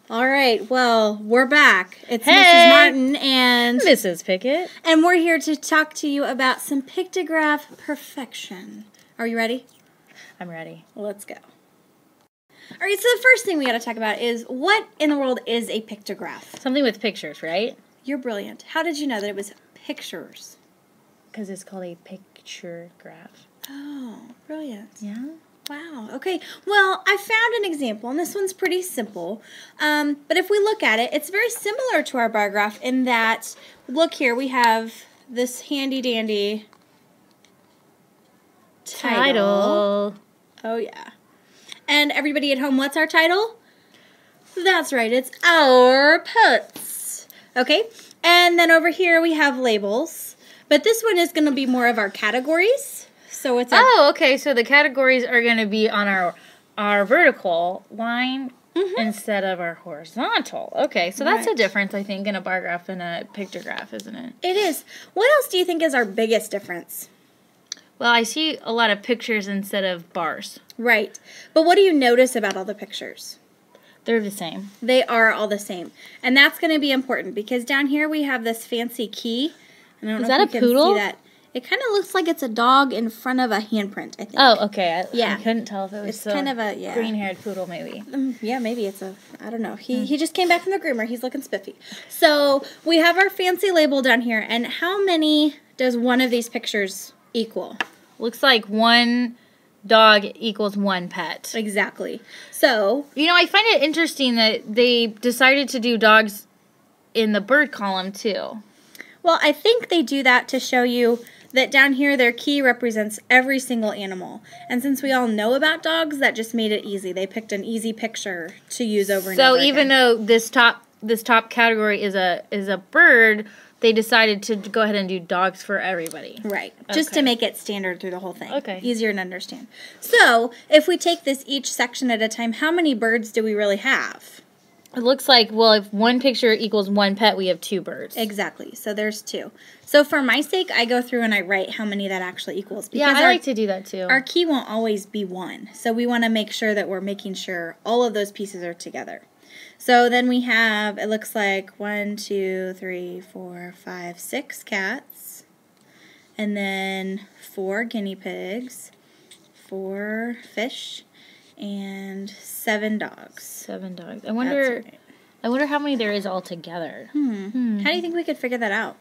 All right, well, we're back. It's Hey! Mrs. Martin and Mrs. Pickett. and we're here to talk to you about some pictograph perfection. Are you ready? I'm ready. Let's go. All right, so the first thing we got to talk about is what in the world is a pictograph? Something with pictures, right? You're brilliant. How did you know that it was pictures? Because it's called a picture graph. Oh, brilliant. Yeah? Wow. Okay. Well, I found an example, and this one's pretty simple. But if we look at it, it's very similar to our bar graph in that, look here, we have this handy-dandy title. Oh, yeah. And everybody at home, what's our title? That's right. It's Our Pets. Okay. And then over here we have labels. But this one is going to be more of our categories. So it's Okay. So the categories are going to be on our vertical line instead of our horizontal. Okay. So that's a Right. difference, I think, in a bar graph and a pictograph, isn't it? It is. What else do you think is our biggest difference? Well, I see a lot of pictures instead of bars. Right. But what do you notice about all the pictures? They're the same. They are all the same. And that's going to be important because down here we have this fancy key. And I don't Is know that if a you can poodle? see that. It kind of looks like it's a dog in front of a handprint, I think. Oh, okay. Yeah. I couldn't tell if it was It's kind of a, yeah. green-haired poodle, maybe. Yeah, maybe it's a, I don't know. He just came back from the groomer. He's looking spiffy. So we have our fancy label down here. And how many does one of these pictures equal? Looks like one dog equals one pet. Exactly. So, You know, I find it interesting that they decided to do dogs in the bird column, too. well, I think they do that to show you that down here their key represents every single animal. And since we all know about dogs, that just made it easy. They picked an easy picture to use over and So over even again. though this top category is a bird, they decided to go ahead and do dogs for everybody. Right. Just to Okay. make it standard through the whole thing. Okay. Easier to understand. So, if we take this each section at a time, how many birds do we really have? It looks like, well, if one picture equals one pet, we have two birds. Exactly. So there's two. So for my sake, I go through and I write how many that actually equals. Yeah, I our, like to do that, too. our key won't always be one. So we want to make sure that we're making sure all of those pieces are together. So then we have, it looks like 1, 2, 3, 4, 5, 6 cats. And then 4 guinea pigs, 4 fish, and 7 dogs. 7 dogs. I wonder how many there is altogether. How do you think we could figure that out?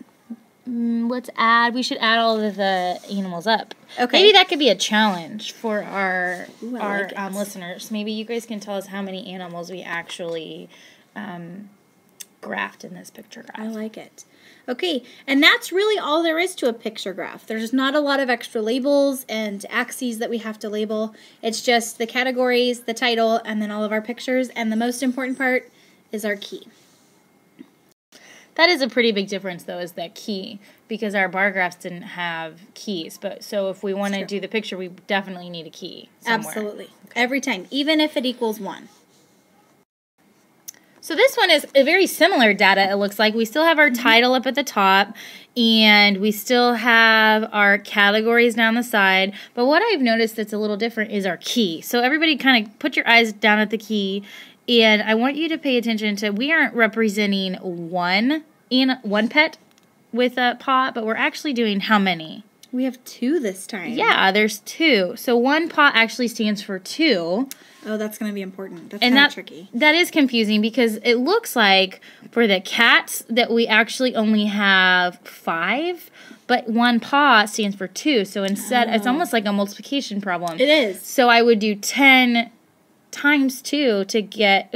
Let's add. We should add all of the animals up. Okay. Maybe that could be a challenge for our Ooh, I like it. listeners. Maybe you guys can tell us how many animals we actually graphed in this picture graph. I like it. Okay, and that's really all there is to a picture graph. There's not a lot of extra labels and axes that we have to label. It's just the categories, the title, and then all of our pictures. And the most important part is our key. That is a pretty big difference, though, is that key, because our bar graphs didn't have keys. But so if we want to true. do the picture, we definitely need a key somewhere. Absolutely. Every time, even if it equals 1. So this one is a very similar data, it looks like. We still have our title up at the top, and we still have our categories down the side. But what I've noticed that's a little different is our key. So everybody kind of put your eyes down at the key, and I want you to pay attention to, we aren't representing one pet with a paw, but we're actually doing how many? We have 2 this time. Yeah, there's 2. So one paw actually stands for 2. Oh, that's going to be important. That's And kind of that, tricky. that is confusing because it looks like for the cats that we actually only have 5, but one paw stands for 2. So instead, it's almost like a multiplication problem. It is. So I would do 10 times 2 to get,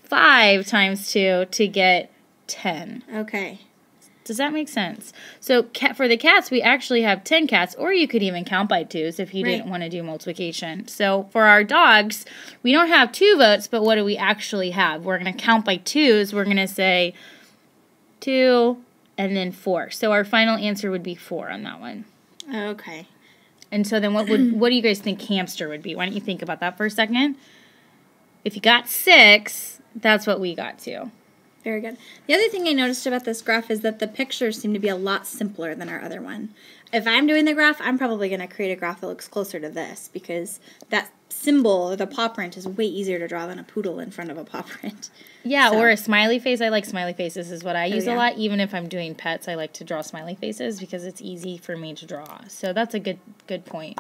5 times 2 to get 10. Okay. Does that make sense? So for the cats, we actually have 10 cats, or you could even count by 2s if you Right. didn't want to do multiplication. So for our dogs, we don't have 2 votes, but what do we actually have? We're going to count by 2s. We're going to say 2 and then 4. So our final answer would be 4 on that one. Okay. And so then what do you guys think hamster would be? Why don't you think about that for a second? If you got 6, that's what we got too. Very good. The other thing I noticed about this graph is that the pictures seem to be a lot simpler than our other one. If I'm doing the graph, I'm probably going to create a graph that looks closer to this because that symbol, the paw print, is way easier to draw than a poodle in front of a paw print. Yeah, So. or a smiley face. I like smiley faces is what I use yeah. a lot. Even if I'm doing pets, I like to draw smiley faces because it's easy for me to draw. So that's a good point.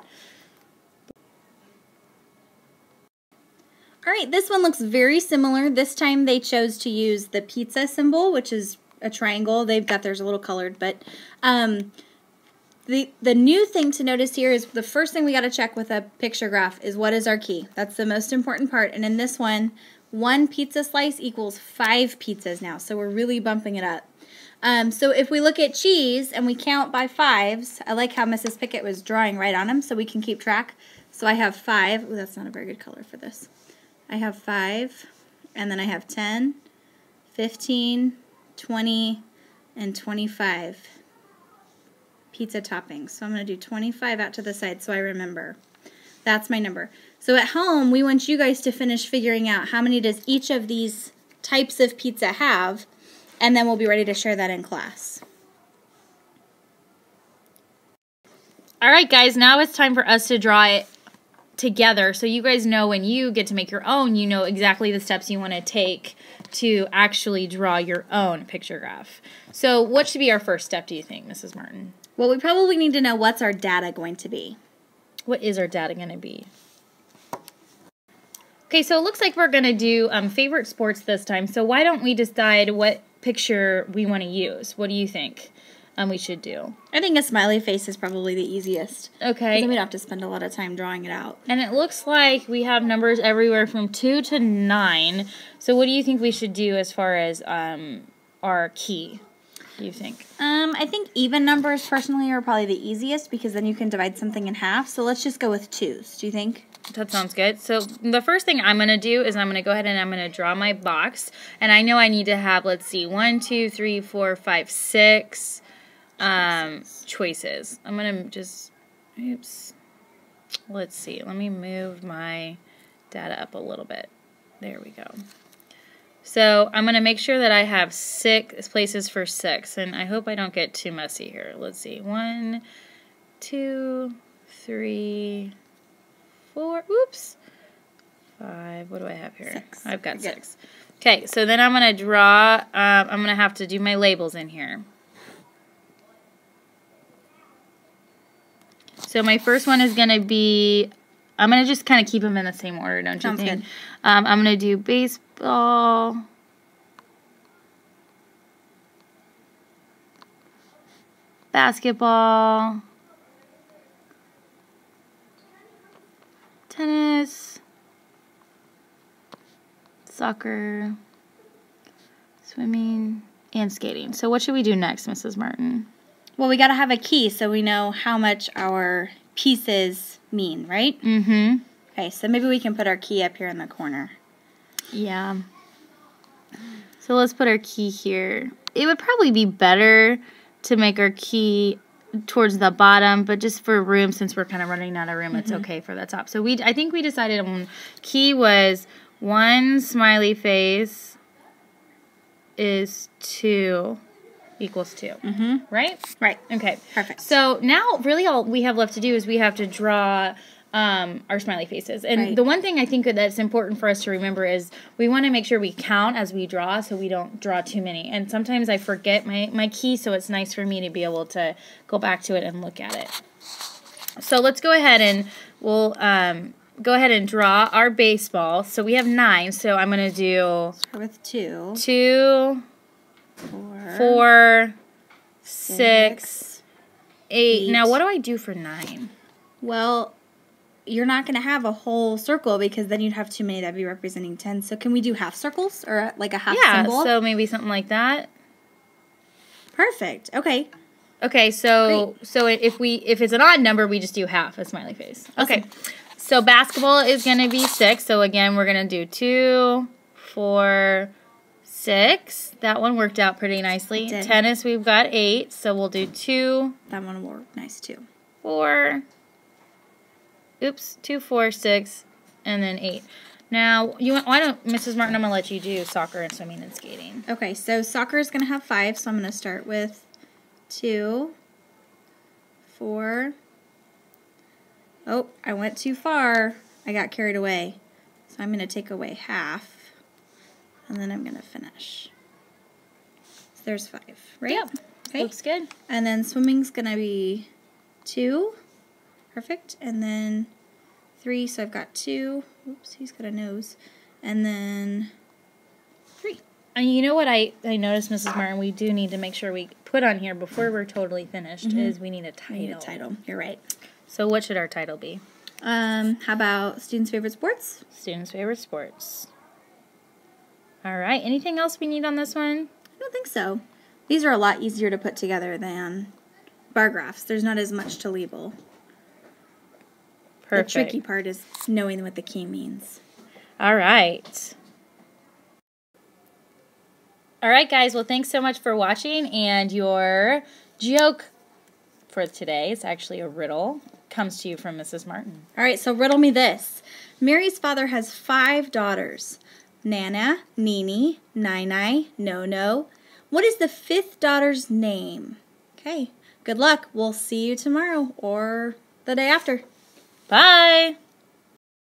All right, this one looks very similar. This time they chose to use the pizza symbol, which is a triangle. They've got theirs a little colored, but the new thing to notice here is the first thing we got to check with a picture graph is what is our key. That's the most important part. And in this one pizza slice equals 5 pizzas now, so we're really bumping it up. So if we look at cheese and we count by 5s, I like how Mrs. Pickett was drawing right on them so we can keep track. So I have 5. Ooh, that's not a very good color for this. I have 5, and then I have 10, 15, 20, and 25 pizza toppings. So I'm going to do 25 out to the side so I remember. That's my number. So at home, we want you guys to finish figuring out how many does each of these types of pizza have, and then we'll be ready to share that in class. All right, guys, now it's time for us to draw it together so you guys know when you get to make your own, you know exactly the steps you want to take to actually draw your own picture graph. So what should be our first step, do you think, Mrs. Martin? Well, we probably need to know what's our data going to be. What is our data going to be? Okay, so it looks like we're going to do favorite sports this time. So why don't we decide what picture we want to use? What do you think we should do? I think a smiley face is probably the easiest. Okay. Then we'd have to spend a lot of time drawing it out. And it looks like we have numbers everywhere from 2 to 9. So what do you think we should do as far as our key? Do you think? I think even numbers personally are probably the easiest because then you can divide something in half. So let's just go with 2s. Do you think? That sounds good. So the first thing I'm going to do is I'm going to go ahead and I'm going to draw my box. And I know I need to have, let's see, 1, 2, 3, 4, 5, 6 choices. I'm going to just, oops. Let's see. Let me move my data up a little bit. There we go. So I'm going to make sure that I have 6 places for 6. And I hope I don't get too messy here. Let's see. 1, 2, 3, 4, oops, 5, what do I have here? 6. I've got 6. Okay, so then I'm going to draw, I'm going to have to do my labels in here. So my first one is going to be, I'm going to just kind of keep them in the same order, don't you think? Sounds good. I'm going to do baseball, basketball, tennis, soccer, swimming, and skating. So what should we do next, Mrs. Martin? Well, we got to have a key so we know how much our pieces mean, right? Mm-hmm. Okay, so maybe we can put our key up here in the corner. Yeah. So let's put our key here. It would probably be better to make our key towards the bottom, but just for room, since we're kind of running out of room, it's okay for the top. So I think we decided on key was 1 smiley face is 2 equals 2. Right? Right. Okay. Perfect. So now really all we have left to do is we have to draw our smiley faces. And the one thing I think that's important for us to remember is we want to make sure we count as we draw so we don't draw too many. And sometimes I forget my key, so it's nice for me to be able to go back to it and look at it. So let's go ahead and we'll go ahead and draw our baseball. So we have 9, so I'm going to do start with 2, 2, 4, 6, 8. Now what do I do for 9? Well, you're not going to have a whole circle because then you'd have too many. That'd be representing 10. So can we do half circles or like a half symbol? Yeah, so maybe something like that. Perfect. Okay. Okay, so if it's an odd number, we just do half a smiley face. Awesome. Okay. So basketball is going to be 6. So again, we're going to do 2, 4, 6. That one worked out pretty nicely. Tennis, we've got 8. So we'll do 2. That one will work nice too. 4. Oops, 2, 4, 6, and then 8. Now, why don't, Mrs. Martin, I'm going to let you do soccer and swimming and skating. Okay, so soccer is going to have 5, so I'm going to start with 2, 4. Oh, I went too far. I got carried away. So I'm going to take away half, and then I'm going to finish. So there's 5, right? Yep. Okay. Looks good. And then swimming's going to be 2. Perfect. And then 3, so I've got 2. Oops, he's got a nose. And then 3. And you know what I noticed, Mrs. Martin, we do need to make sure we put on here before we're totally finished is we need a title. We need a title. You're right. So what should our title be? How about students' favorite sports? Students' favorite sports. All right. Anything else we need on this one? I don't think so. These are a lot easier to put together than bar graphs. There's not as much to label. Perfect. The tricky part is knowing what the key means. All right. All right, guys. Well, thanks so much for watching. And your joke for today, it's actually a riddle, comes to you from Mrs. Martin. All right, so riddle me this. Mary's father has 5 daughters. Nana, Nini, Nai, No. What is the 5th daughter's name? Okay, good luck. We'll see you tomorrow or the day after. Bye.